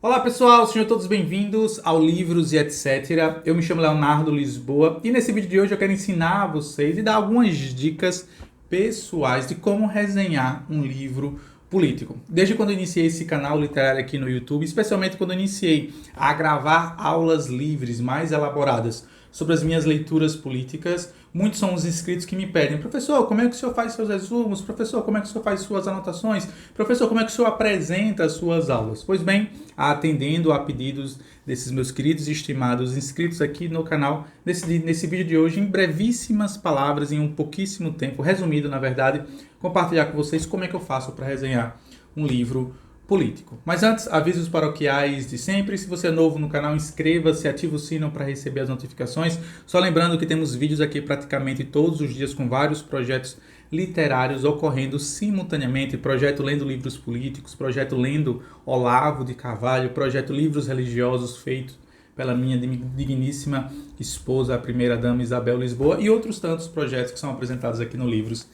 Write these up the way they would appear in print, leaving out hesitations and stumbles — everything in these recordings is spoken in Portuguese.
Olá pessoal, sejam todos bem-vindos ao Livros e etc. Eu me chamo Leonardo Lisboa e nesse vídeo de hoje eu quero ensinar vocês e dar algumas dicas pessoais de como resenhar um livro político. Desde quando eu iniciei esse canal literário aqui no YouTube, especialmente quando eu iniciei a gravar aulas livres mais elaboradas sobre as minhas leituras políticas, muitos são os inscritos que me pedem: professor, como é que o senhor faz seus resumos? Professor, como é que o senhor faz suas anotações? Professor, como é que o senhor apresenta as suas aulas? Pois bem, atendendo a pedidos desses meus queridos e estimados inscritos aqui no canal, nesse vídeo de hoje, em brevíssimas palavras, em um pouquíssimo tempo, resumido na verdade, compartilhar com vocês como é que eu faço para resenhar um livro político. Mas antes, avisos paroquiais de sempre. Se você é novo no canal, inscreva-se, ative o sino para receber as notificações. Só lembrando que temos vídeos aqui praticamente todos os dias com vários projetos literários ocorrendo simultaneamente. Projeto Lendo Livros Políticos, projeto Lendo Olavo de Carvalho, projeto Livros Religiosos feito pela minha digníssima esposa, a primeira-dama Isabel Lisboa, e outros tantos projetos que são apresentados aqui no Livros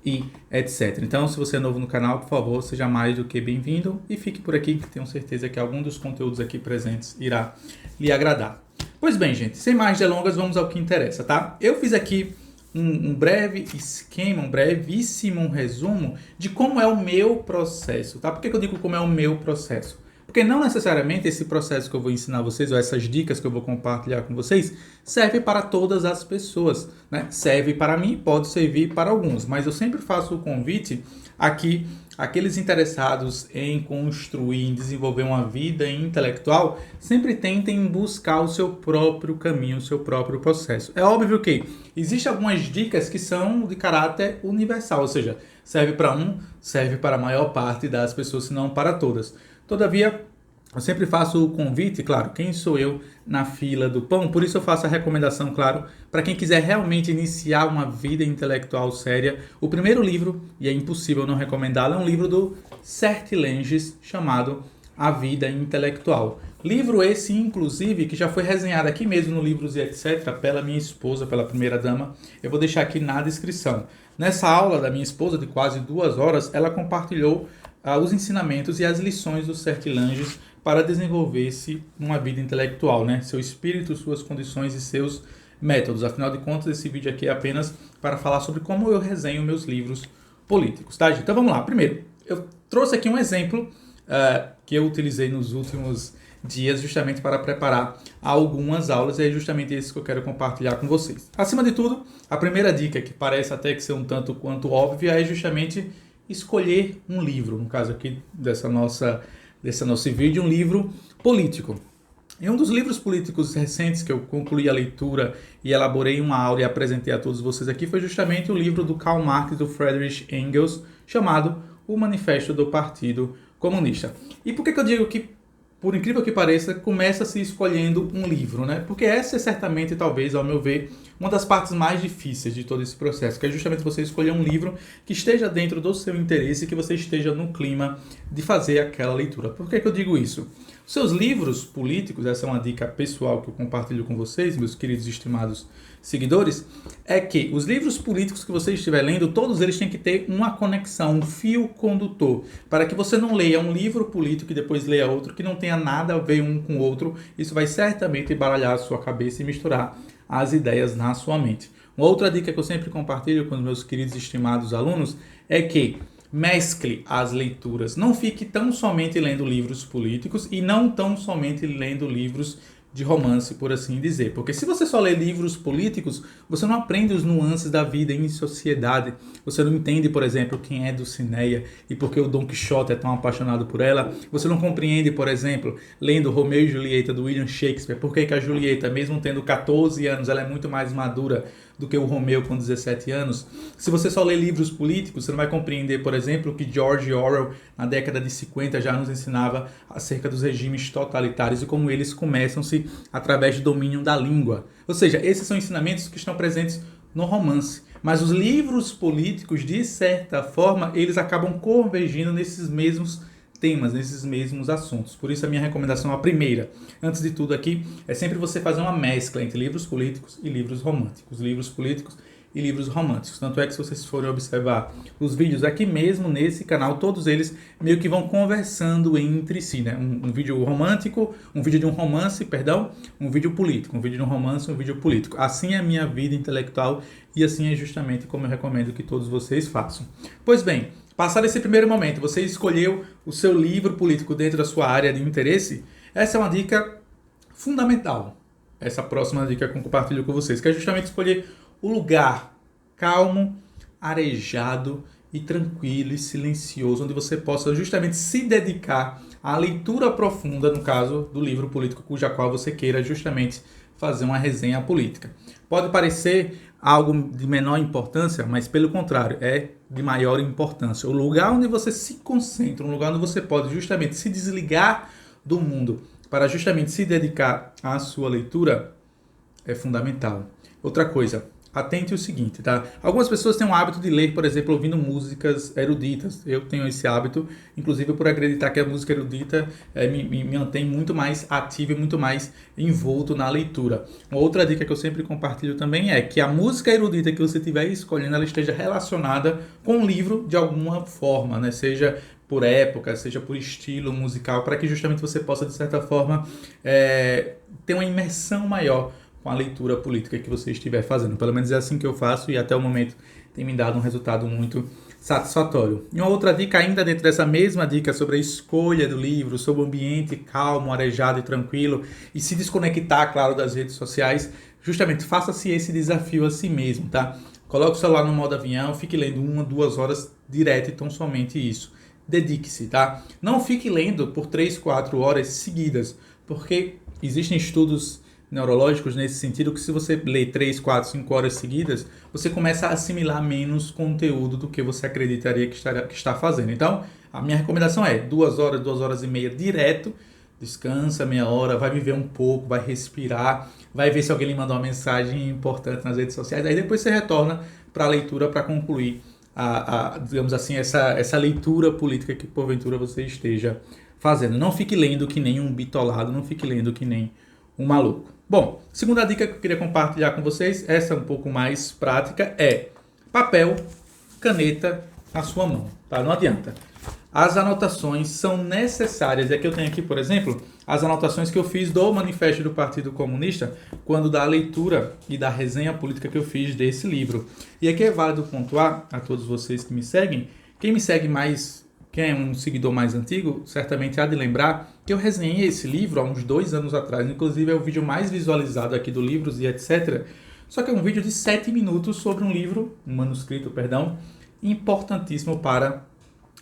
e etc. Então, se você é novo no canal, por favor, seja mais do que bem-vindo e fique por aqui, que tenho certeza que algum dos conteúdos aqui presentes irá lhe agradar. Pois bem, gente, sem mais delongas, vamos ao que interessa, tá? Eu fiz aqui um breve esquema, um brevíssimo resumo de como é o meu processo, tá? Por que eu digo como é o meu processo? Porque não necessariamente esse processo que eu vou ensinar vocês, ou essas dicas que eu vou compartilhar com vocês, serve para todas as pessoas, né? Serve para mim, pode servir para alguns, mas eu sempre faço o convite aqui aqueles interessados em construir, em desenvolver uma vida intelectual, sempre tentem buscar o seu próprio caminho, o seu próprio processo. É óbvio que existem algumas dicas que são de caráter universal, ou seja, serve para um, serve para a maior parte das pessoas, se não para todas. Todavia, eu sempre faço o convite, claro, quem sou eu na fila do pão, por isso eu faço a recomendação, claro, para quem quiser realmente iniciar uma vida intelectual séria. O primeiro livro, e é impossível não recomendá-lo, é um livro do Sertilenges chamado A Vida Intelectual. Livro esse, inclusive, que já foi resenhado aqui mesmo no Livros e etc. pela minha esposa, pela primeira-dama. Eu vou deixar aqui na descrição. Nessa aula da minha esposa, de quase 2 horas, ela compartilhou os ensinamentos e as lições do Sertilenges para desenvolver-se numa vida intelectual, né? Seu espírito, suas condições e seus métodos. Afinal de contas, esse vídeo aqui é apenas para falar sobre como eu resenho meus livros políticos, tá, gente? Então vamos lá. Primeiro, eu trouxe aqui um exemplo que eu utilizei nos últimos dias justamente para preparar algumas aulas, e é justamente isso que eu quero compartilhar com vocês. Acima de tudo, a primeira dica, que parece até que ser um tanto quanto óbvia, é justamente escolher um livro, no caso aqui desse nosso vídeo, um livro político. E um dos livros políticos recentes que eu concluí a leitura e elaborei uma aula e apresentei a todos vocês aqui foi justamente o livro do Karl Marx e do Friedrich Engels, chamado O Manifesto do Partido Comunista. E por que eu digo que, por incrível que pareça, começa-se escolhendo um livro, né? Porque essa é certamente, talvez, ao meu ver, uma das partes mais difíceis de todo esse processo, que é justamente você escolher um livro que esteja dentro do seu interesse e que você esteja no clima de fazer aquela leitura. Por que eu digo isso? Os seus livros políticos, essa é uma dica pessoal que eu compartilho com vocês, meus queridos e estimados seguidores, é que os livros políticos que você estiver lendo, todos eles têm que ter uma conexão, um fio condutor, para que você não leia um livro político e depois leia outro que não tenha nada a ver um com o outro. Isso vai certamente baralhar a sua cabeça e misturar as ideias na sua mente. Uma outra dica que eu sempre compartilho com os meus queridos e estimados alunos é que mescle as leituras. Não fique tão somente lendo livros políticos e não tão somente lendo livros de romance, por assim dizer. Porque se você só lê livros políticos, você não aprende os nuances da vida em sociedade. Você não entende, por exemplo, quem é Dulcinea e por que o Dom Quixote é tão apaixonado por ela. Você não compreende, por exemplo, lendo Romeu e Julieta do William Shakespeare, por que a Julieta, mesmo tendo 14 anos, ela é muito mais madura do que o Romeu com 17 anos. Se você só lê livros políticos, você não vai compreender, por exemplo, que George Orwell, na década de 50, já nos ensinava acerca dos regimes totalitários e como eles começam-se através do domínio da língua. Ou seja, esses são ensinamentos que estão presentes no romance. Mas os livros políticos, de certa forma, eles acabam convergindo nesses mesmos temas, nesses mesmos assuntos. Por isso a minha recomendação, a primeira, antes de tudo aqui, é sempre você fazer uma mescla entre livros políticos e livros românticos, livros políticos e livros românticos. Tanto é que se vocês forem observar os vídeos aqui mesmo nesse canal, todos eles meio que vão conversando entre si, né? Um vídeo romântico, um vídeo de um romance, perdão, um vídeo político, um vídeo de um romance, um vídeo político. Assim é a minha vida intelectual e assim é justamente como eu recomendo que todos vocês façam. Pois bem, passado esse primeiro momento, você escolheu o seu livro político dentro da sua área de interesse? Essa é uma dica fundamental. Essa próxima dica que eu compartilho com vocês, que é justamente escolher o lugar calmo, arejado e tranquilo e silencioso, onde você possa justamente se dedicar à leitura profunda, no caso do livro político cuja qual você queira justamente fazer uma resenha política. Pode parecer algo de menor importância, mas pelo contrário, é de maior importância. O lugar onde você se concentra, um lugar onde você pode justamente se desligar do mundo para justamente se dedicar à sua leitura é fundamental. Outra coisa, atente o seguinte, tá? Algumas pessoas têm o hábito de ler, por exemplo, ouvindo músicas eruditas. Eu tenho esse hábito, inclusive por acreditar que a música erudita me mantém muito mais ativo e muito mais envolto na leitura. Uma outra dica que eu sempre compartilho também é que a música erudita que você estiver escolhendo, ela esteja relacionada com o livro de alguma forma, né? Seja por época, seja por estilo musical, para que justamente você possa, de certa forma, ter uma imersão maior com a leitura política que você estiver fazendo. Pelo menos é assim que eu faço e até o momento tem me dado um resultado muito satisfatório. E uma outra dica ainda dentro dessa mesma dica sobre a escolha do livro, sobre o ambiente calmo, arejado e tranquilo e se desconectar, claro, das redes sociais, justamente faça-se esse desafio a si mesmo, tá? Coloque o celular no modo avião, fique lendo 1 a 2 horas direto e tão somente isso. Dedique-se, tá? Não fique lendo por 3, 4 horas seguidas, porque existem estudos neurológicos nesse sentido que se você lê 3, 4, 5 horas seguidas, você começa a assimilar menos conteúdo do que você acreditaria que está fazendo. Então, a minha recomendação é 2 horas, 2 horas e meia direto, descansa meia hora, vai viver um pouco, vai respirar, vai ver se alguém lhe mandou uma mensagem importante nas redes sociais, aí depois você retorna para a leitura para concluir digamos assim, essa leitura política que porventura você esteja fazendo. Não fique lendo que nem um bitolado, não fique lendo que nem um maluco. Bom, segunda dica que eu queria compartilhar com vocês, essa é um pouco mais prática, é papel, caneta na sua mão, tá? Não adianta. As anotações são necessárias. Aqui eu tenho aqui, por exemplo, as anotações que eu fiz do Manifesto do Partido Comunista, quando da leitura e da resenha política que eu fiz desse livro. E aqui é válido pontuar a todos vocês que me seguem. Quem me segue mais, quem é um seguidor mais antigo, certamente há de lembrar que eu resenhei esse livro há uns 2 anos atrás. Inclusive é o vídeo mais visualizado aqui do Livros e etc. Só que é um vídeo de 7 minutos sobre um livro, um manuscrito, perdão, importantíssimo para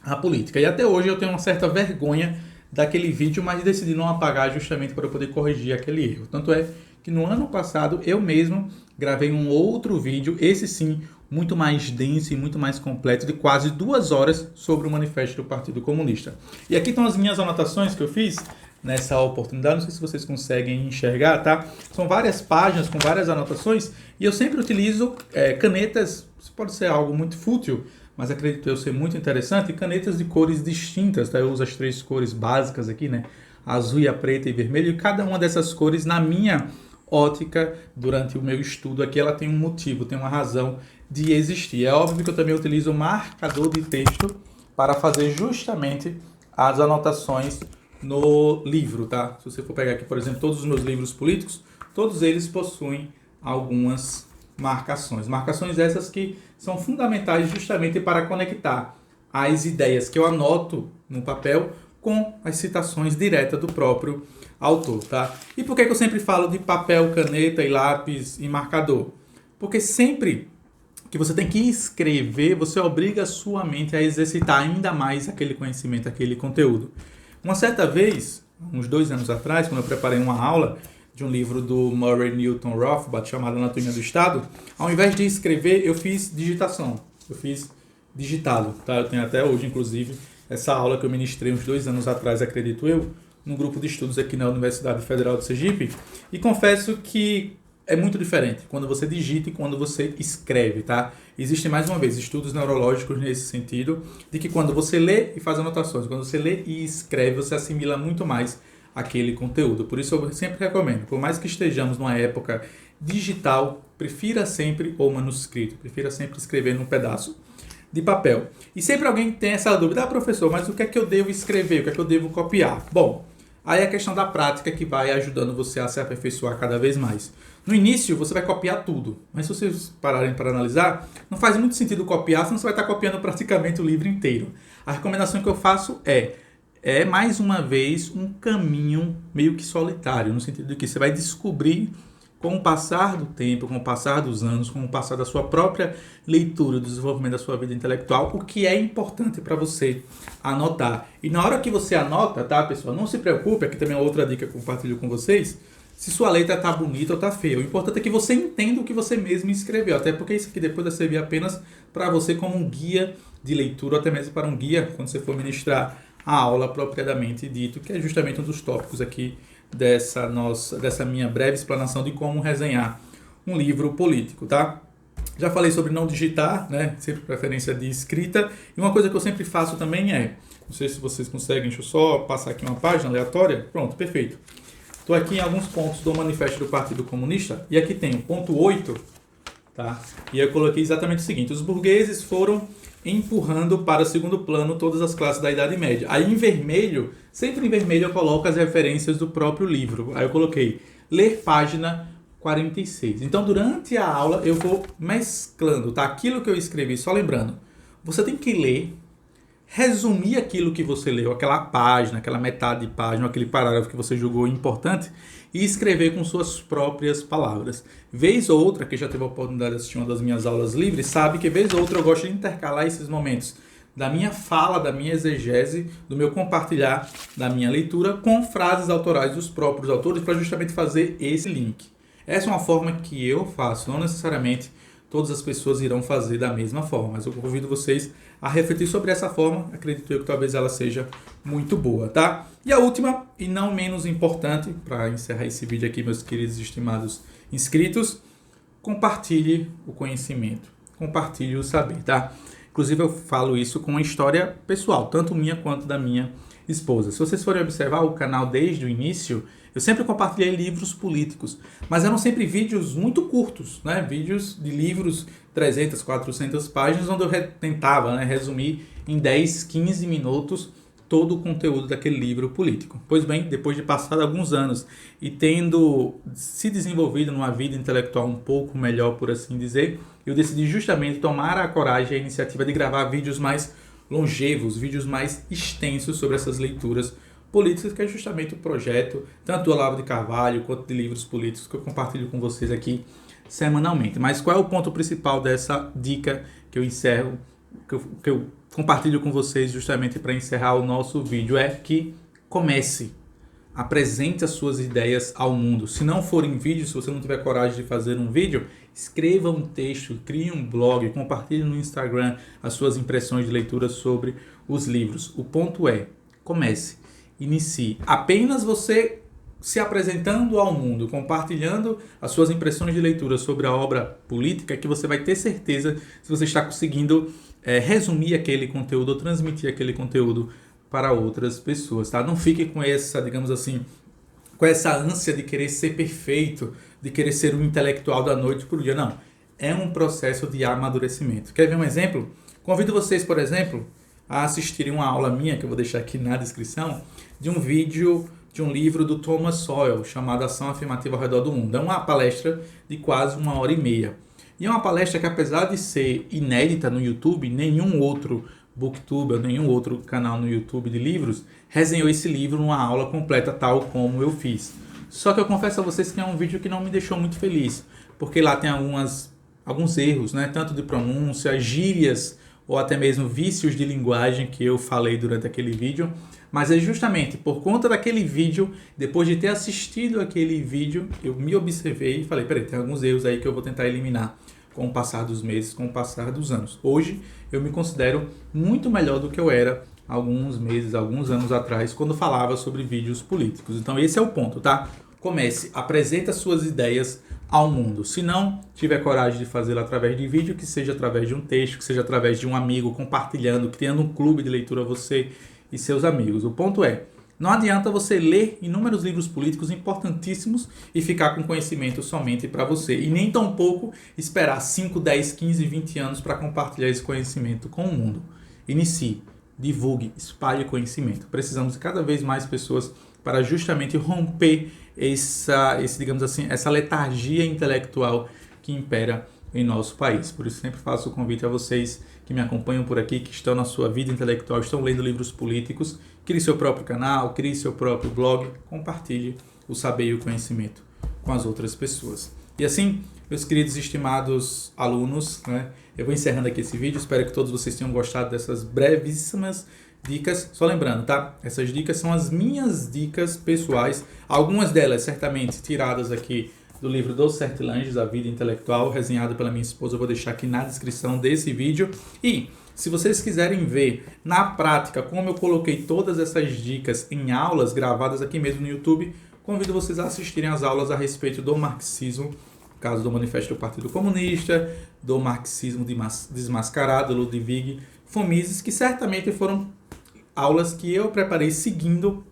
a política. E até hoje eu tenho uma certa vergonha daquele vídeo, mas decidi não apagar justamente para eu poder corrigir aquele erro. Tanto é que no ano passado eu mesmo gravei um outro vídeo, esse sim, muito mais denso e muito mais completo, de quase 2 horas sobre o Manifesto do Partido Comunista. E aqui estão as minhas anotações que eu fiz nessa oportunidade, não sei se vocês conseguem enxergar, tá? São várias páginas com várias anotações e eu sempre utilizo canetas, isso pode ser algo muito fútil, mas acredito eu ser muito interessante, canetas de cores distintas, tá? Eu uso as 3 cores básicas aqui, né? A azul e a preta e vermelho, e cada uma dessas cores, na minha ótica, durante o meu estudo aqui, ela tem um motivo, tem uma razão de existir. É óbvio que eu também utilizo o marcador de texto para fazer justamente as anotações no livro, tá? Se você for pegar aqui, por exemplo, todos os meus livros políticos, todos eles possuem algumas marcações. Marcações essas que são fundamentais justamente para conectar as ideias que eu anoto no papel com as citações diretas do próprio autor, tá? E por que eu sempre falo de papel, caneta e lápis e marcador? Porque sempre que você tem que escrever, você obriga a sua mente a exercitar ainda mais aquele conhecimento, aquele conteúdo. Uma certa vez, uns 2 anos atrás, quando eu preparei uma aula de um livro do Murray Newton Rothbard chamado Anatomia do Estado, ao invés de escrever, eu fiz digitação. Eu fiz digitado, tá? Eu tenho até hoje, inclusive, essa aula que eu ministrei uns 2 anos atrás, acredito eu, num grupo de estudos aqui na Universidade Federal de Sergipe, e confesso que é muito diferente quando você digita e quando você escreve, tá? Existem, mais uma vez, estudos neurológicos nesse sentido, de que quando você lê e faz anotações, quando você lê e escreve, você assimila muito mais aquele conteúdo. Por isso eu sempre recomendo, por mais que estejamos numa época digital, prefira sempre o manuscrito, prefira sempre escrever num pedaço de papel. E sempre alguém tem essa dúvida, professor, mas o que é que eu devo escrever, o que é que eu devo copiar? Bom, aí é a questão da prática que vai ajudando você a se aperfeiçoar cada vez mais. No início, você vai copiar tudo, mas se vocês pararem para analisar, não faz muito sentido copiar, senão você vai estar copiando praticamente o livro inteiro. A recomendação que eu faço é mais uma vez um caminho meio que solitário, no sentido de que você vai descobrir com o passar do tempo, com o passar dos anos, com o passar da sua própria leitura, do desenvolvimento da sua vida intelectual, o que é importante para você anotar. E na hora que você anota, tá, pessoal, não se preocupe, aqui também é outra dica que eu compartilho com vocês, se sua letra tá bonita ou tá feia. O importante é que você entenda o que você mesmo escreveu, até porque isso aqui depois vai servir apenas para você como um guia de leitura, ou até mesmo para um guia quando você for ministrar a aula propriamente dito, que é justamente um dos tópicos aqui dessa minha breve explanação de como resenhar um livro político, tá? Já falei sobre não digitar, né? Sempre preferência de escrita. E uma coisa que eu sempre faço também não sei se vocês conseguem, deixa eu só passar aqui uma página aleatória. Pronto, perfeito. Estou aqui em alguns pontos do Manifesto do Partido Comunista e aqui tem o ponto 8, tá? E eu coloquei exatamente o seguinte: os burgueses foram empurrando para o segundo plano todas as classes da Idade Média. Aí em vermelho, sempre em vermelho eu coloco as referências do próprio livro. Aí eu coloquei ler página 46. Então durante a aula eu vou mesclando, tá? Aquilo que eu escrevi, só lembrando, você tem que ler, resumir aquilo que você leu, aquela página, aquela metade de página, aquele parágrafo que você julgou importante e escrever com suas próprias palavras. Vez ou outra, que já teve a oportunidade de assistir uma das minhas aulas livres, sabe que vez ou outra eu gosto de intercalar esses momentos da minha fala, da minha exegese, do meu compartilhar, da minha leitura com frases autorais dos próprios autores para justamente fazer esse link. Essa é uma forma que eu faço, não necessariamente todas as pessoas irão fazer da mesma forma, mas eu convido vocês a refletir sobre essa forma, acredito eu que talvez ela seja muito boa, tá? E a última, e não menos importante, para encerrar esse vídeo aqui, meus queridos e estimados inscritos, compartilhe o conhecimento, compartilhe o saber, tá? Inclusive eu falo isso com uma história pessoal, tanto minha quanto da minha esposa. Se vocês forem observar o canal desde o início, eu sempre compartilhei livros políticos, mas eram sempre vídeos muito curtos, né? Vídeos de livros 300, 400 páginas, onde eu tentava, né, resumir em 10, 15 minutos todo o conteúdo daquele livro político. Pois bem, depois de passar alguns anos e tendo se desenvolvido numa vida intelectual um pouco melhor, por assim dizer, eu decidi justamente tomar a coragem e a iniciativa de gravar vídeos mais longevos, vídeos mais extensos sobre essas leituras políticas, que é justamente o projeto tanto do Olavo de Carvalho quanto de livros políticos que eu compartilho com vocês aqui semanalmente. Mas qual é o ponto principal dessa dica que eu encerro, que eu compartilho com vocês justamente para encerrar o nosso vídeo? É que comece, apresente as suas ideias ao mundo. Se não for em vídeo, se você não tiver coragem de fazer um vídeo, escreva um texto, crie um blog, compartilhe no Instagram as suas impressões de leitura sobre os livros. O ponto é, comece, inicie. Apenas você se apresentando ao mundo, compartilhando as suas impressões de leitura sobre a obra política, que você vai ter certeza se você está conseguindo resumir aquele conteúdo ou transmitir aquele conteúdo para outras pessoas, tá? Não fique com essa, digamos assim, com essa ânsia de querer ser perfeito, de querer ser um intelectual da noite para o dia. Não, é um processo de amadurecimento. Quer ver um exemplo? Convido vocês, por exemplo, a assistirem uma aula minha, que eu vou deixar aqui na descrição, de um vídeo de um livro do Thomas Sowell, chamado Ação Afirmativa ao Redor do Mundo. É uma palestra de quase 1h30. E é uma palestra que, apesar de ser inédita no YouTube, nenhum outro booktuber, nenhum outro canal no YouTube de livros resenhou esse livro numa aula completa, tal como eu fiz. Só que eu confesso a vocês que é um vídeo que não me deixou muito feliz, porque lá tem alguns erros, né? Tanto de pronúncia, gírias ou até mesmo vícios de linguagem que eu falei durante aquele vídeo. Mas é justamente por conta daquele vídeo, depois de ter assistido aquele vídeo, eu me observei e falei, peraí, tem alguns erros aí que eu vou tentar eliminar com o passar dos meses, com o passar dos anos. Hoje eu me considero muito melhor do que eu era alguns meses, alguns anos atrás, quando falava sobre vídeos políticos. Então esse é o ponto, tá? Comece, apresente as suas ideias ao mundo. Se não tiver coragem de fazê-lo através de vídeo, que seja através de um texto, que seja através de um amigo compartilhando, criando um clube de leitura você e seus amigos. O ponto é, Não adianta você ler inúmeros livros políticos importantíssimos e ficar com conhecimento somente para você. E nem tampouco esperar 5, 10, 15, 20 anos para compartilhar esse conhecimento com o mundo. Inicie, divulgue, espalhe conhecimento. Precisamos de cada vez mais pessoas para justamente romper digamos assim, essa letargia intelectual que impera em nosso país. Por isso sempre faço o convite a vocês que me acompanham por aqui, que estão na sua vida intelectual, estão lendo livros políticos, crie seu próprio canal, crie seu próprio blog, compartilhe o saber e o conhecimento com as outras pessoas. E assim, meus queridos e estimados alunos, né, eu vou encerrando aqui esse vídeo, espero que todos vocês tenham gostado dessas brevíssimas dicas. Só lembrando, tá? Essas dicas são as minhas dicas pessoais, algumas delas certamente tiradas aqui do livro Dos Sertilanges, A Vida Intelectual, resenhado pela minha esposa. Eu vou deixar aqui na descrição desse vídeo. E se vocês quiserem ver na prática como eu coloquei todas essas dicas em aulas gravadas aqui mesmo no YouTube, convido vocês a assistirem às aulas a respeito do marxismo, no caso do Manifesto do Partido Comunista, do marxismo desmascarado, Ludwig von Mises, que certamente foram aulas que eu preparei seguindo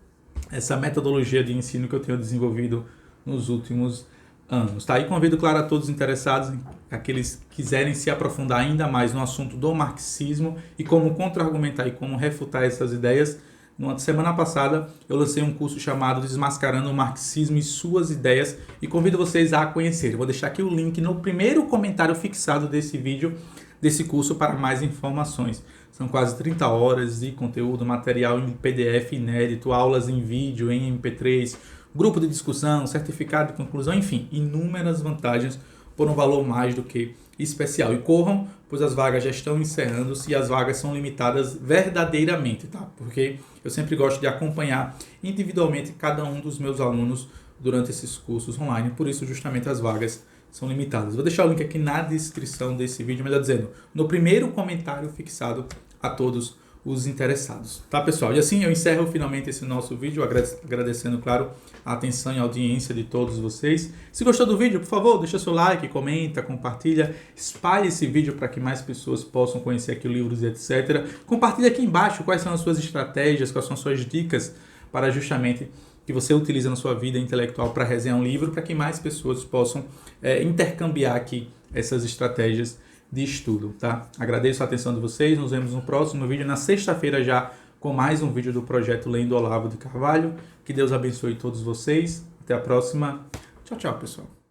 essa metodologia de ensino que eu tenho desenvolvido nos últimos anos, tá? E convido, claro, a todos os interessados, aqueles que quiserem se aprofundar ainda mais no assunto do marxismo e como contra-argumentar e como refutar essas ideias. Na semana passada eu lancei um curso chamado Desmascarando o Marxismo e Suas Ideias e convido vocês a conhecer. Eu vou deixar aqui o link no primeiro comentário fixado desse vídeo, desse curso, para mais informações. São quase 30 horas de conteúdo, material em PDF inédito, aulas em vídeo, em MP3, grupo de discussão, certificado de conclusão, enfim, inúmeras vantagens por um valor mais do que especial. E corram, pois as vagas já estão encerrando-se e as vagas são limitadas verdadeiramente, tá? Porque eu sempre gosto de acompanhar individualmente cada um dos meus alunos durante esses cursos online, por isso justamente as vagas são limitadas. Vou deixar o link aqui na descrição desse vídeo, melhor dizendo, no primeiro comentário fixado a todos os interessados. Tá, pessoal? E assim eu encerro finalmente esse nosso vídeo, agradecendo, claro, a atenção e a audiência de todos vocês. Se gostou do vídeo, por favor, deixa seu like, comenta, compartilha, espalhe esse vídeo para que mais pessoas possam conhecer aqui o Livros e etc. Compartilha aqui embaixo quais são as suas estratégias, quais são as suas dicas para justamente que você utiliza na sua vida intelectual para resenhar um livro, para que mais pessoas possam intercambiar aqui essas estratégias de estudo, tá? Agradeço a atenção de vocês, nos vemos no próximo vídeo, na sexta-feira já, com mais um vídeo do projeto Lendo Olavo de Carvalho. Que Deus abençoe todos vocês, até a próxima. Tchau, tchau, pessoal.